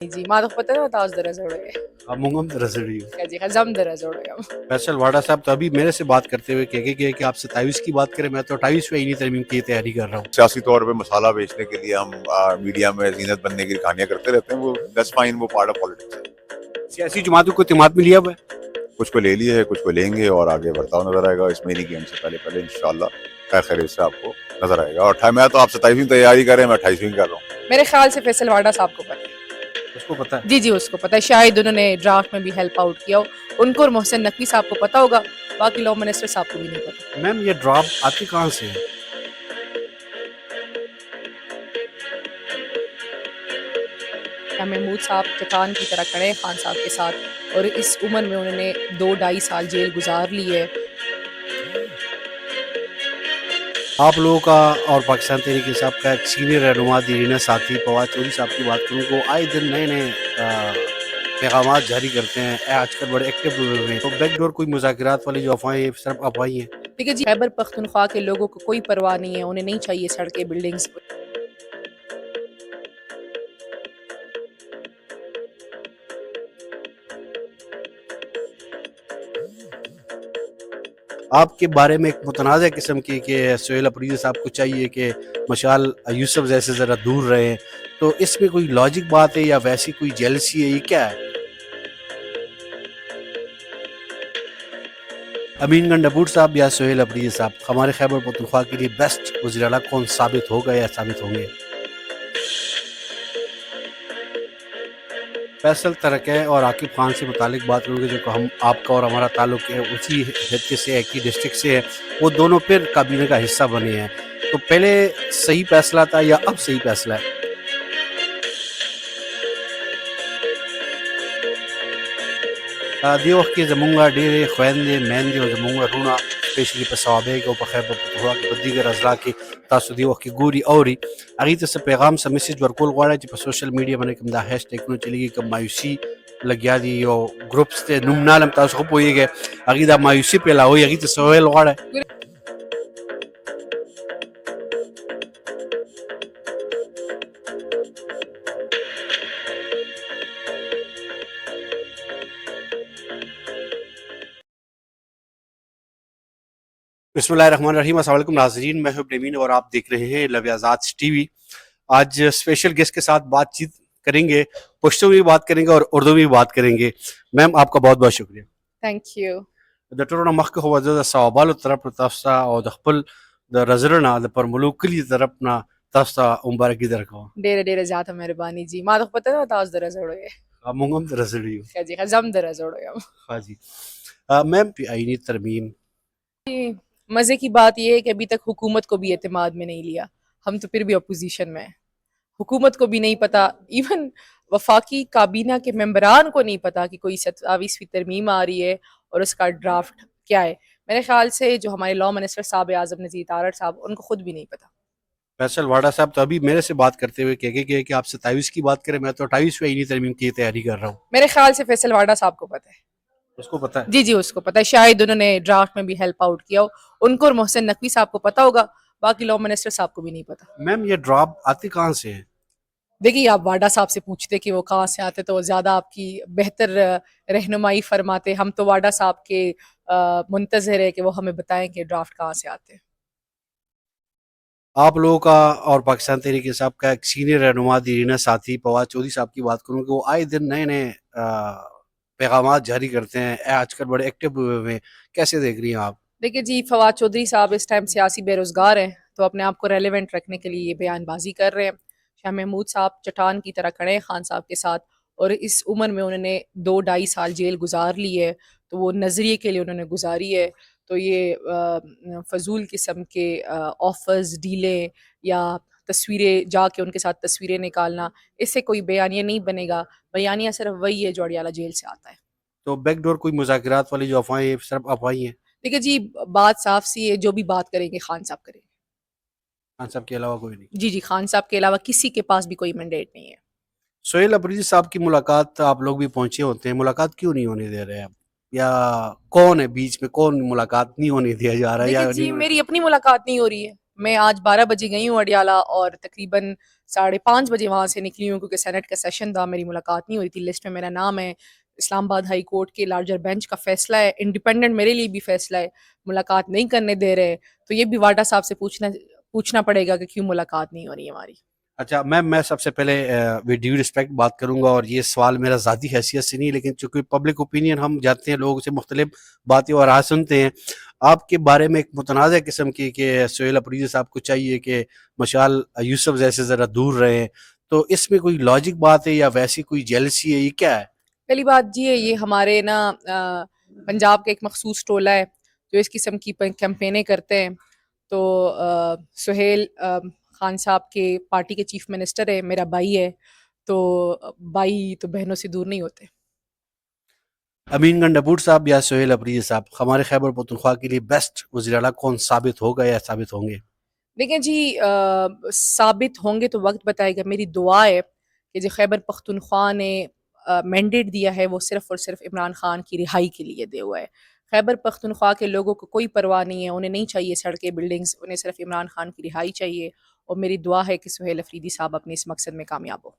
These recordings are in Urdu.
جی ما پتہ ہے تاج درزوڑے مونگم رزڑی جی ہزم درزوڑے فیصل واڈا صاحب تو ابھی میرے سے بات کرتے ہوئے کہ آپ 27 کی بات کریں، میں تو 28 آئینی ترمیم کی تیاری کر رہا ہوں. سیاسی طور پہ مسالہ بیچنے کے لیے ہم میڈیا میں زینت بننے کی کہانیاں کرتے رہتے ہیں، وہ دیٹس فائن، وہ پارٹ آف پالیٹکس ہے. سیاسی جماعتوں کو اعتماد میں لیا ہوا ہے، کچھ کو لے لیے ہے، کچھ کو لیں گے، اور آگے برتاؤ نظر آئے گا. اس مہینے کی اینڈ سے پہلے انشاءاللہ خیر سے آپ کو نظر آئے گا. اور میں تو آپ 27ویں تیاری کر رہے ہیں، میں 28ویں کر رہا ہوں. میرے خیال سے فیصل واڈا صاحب کو پتہ ہے. اس کو پتہ ہے. جی اس کو پتہ ہے، شاید انہوں نے ڈرافٹ میں بھی ہیلپ آؤٹ کیا ہو. ان کو اور محسن نقوی صاحب کو پتہ ہوگا، باقی لا منسٹر صاحب کو بھی نہیں پتہ. میم یہ ڈراپ آتی کہاں سے ہے؟ شاہ محمود صاحب چٹان کی طرح کھڑے ہیں خان صاحب کے ساتھ، اور اس عمر میں انہوں نے 2-2.5 سال جیل گزار لی ہے. آپ لوگوں کا اور پاکستان تحریک انصاف کا ایک سینئر رہنما دیرینہ ساتھی فواد چودھری صاحب کی بات کروں، وہ آئے دن نئے پیغامات جاری کرتے ہیں، آج کل بڑے ایکٹیو ہوئے ہیں. تو بیک ڈور کوئی مذاکرات والی جو افواہیں صرف افواہیں ہیں. دیکھیے جی، خیبر پختونخوا کے لوگوں کو کوئی پرواہ نہیں ہے، انہیں نہیں چاہیے سڑکیں، بلڈنگز. آپ کے بارے میں ایک متنازع قسم کی کہ سہیل اپریدی صاحب کو چاہیے کہ مشال یوسف جیسے ذرا دور رہے، تو اس میں کوئی لاجک بات ہے یا ویسی کوئی جیلسی ہے، یہ کیا ہے؟ امین گن ڈبوٹ صاحب یا سہیل اپریدی صاحب ہمارے خیبر پختونخوا کے لیے بیسٹ وزیر اعلیٰ کون ثابت ہوگا یا ثابت ہوں گے؟ فیصل ترکے اور عاقب خان سے متعلق بات کروں گے، جو کہ آپ کا اور ہمارا تعلق ہے اسی حصے سے، ایک ہی ڈسٹرکٹ سے ہے. وہ دونوں پھر کابینہ کا حصہ بنے ہیں، تو پہلے صحیح فیصلہ تھا یا اب صحیح فیصلہ ہے؟ دی وخت کې زمونږ ډېرې خویندې میندې او زمونږ وروڼه سپیشلي په صوابۍ کې او په خیبر پختونخوا کې په دیګر اضلاع کې تاسو دې وخت کې ګوري اوري، هغې ته څه پیغام څه میسج ورکول غواړئ چې په سوشل میډیا باندې کوم دا هیش ټیګونه چلیږي، کوم مایوسي لګیا دي یو ګروپس ته نوم نه علم تاسو خو پوهېږئ، هغې دا مایوسي پیلاوي، هغې ته څه ویل غواړئ؟ بسم اللہ الرحمن الرحیم. السلام علیکم ناظرین، میں ہوں امین اور آپ دیکھ رہے ہیں لویازات ٹی وی. آج اسپیشل گیسٹ کے ساتھ بات چیت کریں گے، پشتو میں بھی بات کریں گے اور اردو میں بھی بات کریں گے. میم آپ کا بہت بہت شکریہ. Thank you. د ټولو مخکې خو د ثوابالو طرف نه تاسو ته او د خپل د رزړه نه د پرملو کلي طرف نه تاسو ته مبارکي درکوم. ډېره زیاته مهرباني جی. ما ته پته ده تاسو درزوړی موږ هم د رزړي یو. G هزم درزوړی M. ها جی. میم آئینی ترمیم، مزے کی بات یہ ہے کہ ابھی تک حکومت کو بھی اعتماد میں نہیں لیا. ہم تو پھر بھی اپوزیشن میں ہیں، حکومت کو بھی نہیں پتا، ایون وفاقی کابینہ کے ممبران کو نہیں پتا کہ کوئی 27ویں ترمیم آ رہی ہے اور اس کا ڈرافٹ کیا ہے. میرے خیال سے جو ہمارے لا منسٹر صاحب اعظم نذیر تارڑ صاحب، ان کو خود بھی نہیں پتا. فیصل واڈا صاحب تو ابھی میرے سے بات کرتے ہوئے کہ آپ 27 کی بات کریں، میں تو 28 آئینی ترمیم کی تیاری کر رہا ہوں. میرے خیال سے فیصل واڈا صاحب کو پتا ہے. اس کو پتا ہے. جی اس کو پتا ہے، شاید انہوں نے ڈرافٹ میں بھی ہیلپ آؤٹ کیا ہو. ان کو اور محسن نقوی صاحب کو پتا ہوگا، باقی لا منسٹر صاحب کو بھی نہیں پتا. میم یہ ڈراپ آتی کہاں سے ہے؟ دیکھیے آپ واڈا صاحب سے پوچھتے کہ وہ کہاں سے آتے تو وہ زیادہ آپ کی بہتر رہنمائی فرماتے. ہم تو واڈا صاحب کے منتظر ہے کہ وہ ہمیں بتائیں کہ ڈرافٹ کہاں سے آتے ہیں. آپ لوگوں کا اور پاکستان تحریک انصاف کا ایک سینئر رہنما دیرینہ ساتھی فواد چودھری صاحب کی بات کروں کہ وہ آئے دن نئے پیغامات جاری کرتے ہیں، آج کل بڑے ایکٹیو ہوئے ہیں، کیسے دیکھ رہی ہیں آپ؟ دیکھیے جی، فواد چودھری صاحب اس ٹائم سیاسی بے روزگار ہیں، تو اپنے آپ کو ریلیونٹ رکھنے کے لیے یہ بیان بازی کر رہے ہیں. شاہ محمود صاحب چٹان کی طرح کھڑے ہیں خان صاحب کے ساتھ، اور اس عمر میں انہوں نے 2-2.5 سال جیل گزار لی ہے، تو وہ نظریے کے لیے انہوں نے گزاری ہے. تو یہ فضول قسم کے آفرز، ڈیلیں یا تصویریں جا کے ان کے ساتھ تصویریں نکالنا، اس سے کوئی بیانیہ نہیں بنے گا. بیانیہ صرف وہی ہے جو اڈیالہ جیل سے آتا ہے. تو بیک ڈور کوئی مذاکرات والی جو افواہیں صرف افواہیں ہیں؟ دیکھیے جی، بات صاف سی ہے، جو بھی بات کریں گے خان صاحب کریں گے. خان صاحب کے علاوہ کوئی نہیں؟ جی خان صاحب کے علاوہ کسی کے پاس بھی کوئی مینڈیٹ نہیں ہے. سہیل اپریدی صاحب کی ملاقات آپ لوگ بھی پہنچے ہوتے ہیں، ملاقات کیوں نہیں ہونے دے رہے آپ؟ یا کون ہے بیچ میں، کون ملاقات نہیں ہونے دیا جا رہا ہے؟ دیکھیے جی، میری اپنی ملاقات نہیں ہو رہی ہے. میں آج 12 بجے گئی ہوں اڈیالہ اور تقریباً 5:30 بجے وہاں سے نکلی ہوں کیونکہ سینٹ کا سیشن تھا. میری ملاقات نہیں ہوئی تھی, لسٹ میں میرا نام ہے. اسلام آباد ہائی کورٹ کے لارجر بینچ کا فیصلہ ہے, انڈیپینڈنٹ میرے لیے بھی فیصلہ ہے, ملاقات نہیں کرنے دے رہے. تو یہ بھی واڈا صاحب سے پوچھنا پڑے گا کہ کیوں ملاقات نہیں ہو رہی ہے ہماری. اچھا میم, میں سب سے پہلے ود ڈیو رسپیکٹ بات کروں گا, اور یہ سوال میرا ذاتی حیثیت سے نہیں, لیکن چونکہ پبلک اوپینین ہم جاتے ہیں لوگوں سے مختلف باتیں اور رائے سنتے ہیں. آپ کے بارے میں ایک متنازع قسم کی کہ سہیل اپریدی صاحب کو چاہیے کہ مشال یوسف جیسے ذرا دور رہیں, تو اس میں کوئی لاجک بات ہے یا ویسی کوئی جیلسی ہے, یہ کیا ہے؟ پہلی بات جی ہے, یہ ہمارے نا پنجاب کا ایک مخصوص ٹولہ ہے جو اس قسم کی کیمپینیں کرتے ہیں. تو سہیل خان صاحب کے پارٹی کے چیف منسٹر ہے, میرا بھائی ہے, تو بھائی تو بہنوں سے دور نہیں ہوتے. امین گنڈپور صاحب یا سہیل اپریدی صاحب ہمارے خیبر پختونخوا کے لیے بیسٹ وزیر اعلیٰ کون ثابت ہوگا یا ثابت ہوں گے؟ دیکھیں جی, ثابت ہوں گے تو وقت بتائے گا. میری دعا ہے کہ جو خیبر پختونخوا نے مینڈیٹ دیا ہے وہ صرف اور صرف عمران خان کی رہائی کے لیے دیا ہوا ہے. خیبر پختونخوا کے لوگوں کو کوئی پرواہ نہیں ہے, انہیں نہیں چاہیے سڑکیں بلڈنگز, انہیں صرف عمران خان کی رہائی چاہیے. اور میری دعا ہے کہ سہیل افریدی صاحب اپنے اس مقصد میں کامیاب ہو.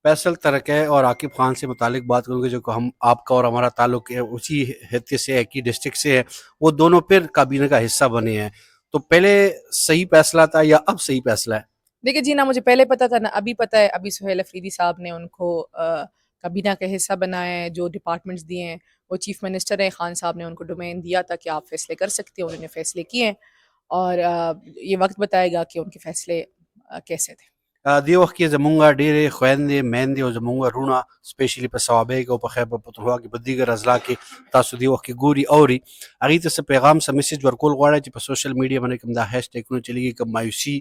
فیصل ترکے اور عاقب خان سے متعلق بات کروں گے, جو کہ آپ کا اور ہمارا تعلق ہے اسی حصے سے, ایک ہی ڈسٹرکٹ سے ہے. وہ دونوں پھر کابینہ کا حصہ بنے ہیں, تو پہلے صحیح فیصلہ تھا یا اب صحیح فیصلہ ہے؟ دیکھیں جی, نہ مجھے پہلے پتا تھا نہ ابھی پتا ہے. ابھی سہیل افریدی صاحب نے ان کو کابینہ کا حصہ بنایا ہے, جو ڈپارٹمنٹس دیے ہیں وہ چیف منسٹر ہیں. خان صاحب نے ان کو ڈومین دیا تھا کہ آپ فیصلے کر سکتے ہیں, انہوں نے فیصلے کیے ہیں, اور یہ وقت بتائے گا کہ ان کے فیصلے کیسے تھے. دی وخت کې زمونږ ډېرې خویندې میندې او زمونږ رونه سپیشلی په صوابۍ کې او په خیبر پختونخوا کې په دیګر اضلاع کې تاسو دی وخت کې ګوري اوري, هغې ته څه پیغام څه میسج ورکول غواړئ چې په سوشل میډیا باندې کوم دا هیش ټیګونه چلیږي, کوم مایوسي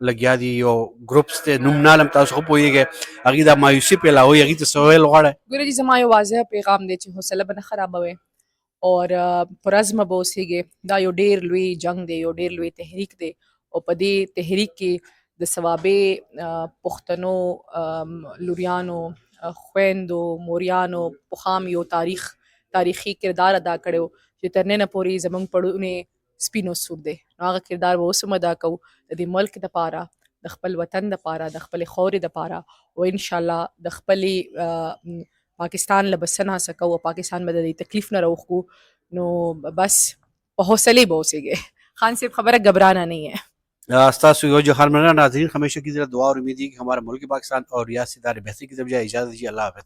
لګیا دي یو ګروپس ته نوم نالم تاسو خو پوهېږئ, هغې دا مایوسي پیلاوي, هغې ته څه ویل غواړئ؟ ګوره جی, زما یو واضح پیغام دی چې حوصله به نه خرابوئ اور پرعزمه به اوسېږئ. دا یو ډېر لوی جنگ دی, یو ډېر لوی تحریک دی, او په دې تحریک کې د صوابۍ پښتنو لوریانو خویندو موریانو پخام یو تاریخي کردار ادا کړی و چې تر ننه پورې زموږ پړونې سپین او سور دی. نو هغه کردار به اوس هم ادا کوو د دې ملک دپاره, د خپل وطن دپاره, د خپلې خاورې دپاره, او انشاءالله د خپلې پاکستان له به څه ناسه کوو او پاکستان به د دې تکلیف نه راوښکو. نو بس په حوصلې به اوسېږئ. خان صاحب خبره گھبرانا نہیں ہے. ستاسو یو جو خان مننا ناظرین ہمیشہ کی طرح دعا اور امید ہے کہ ہمارا ملک پاکستان اور ریاست ادارے بہتری کی طرف جائے. اجازت دیجیے, اللہ حافظ.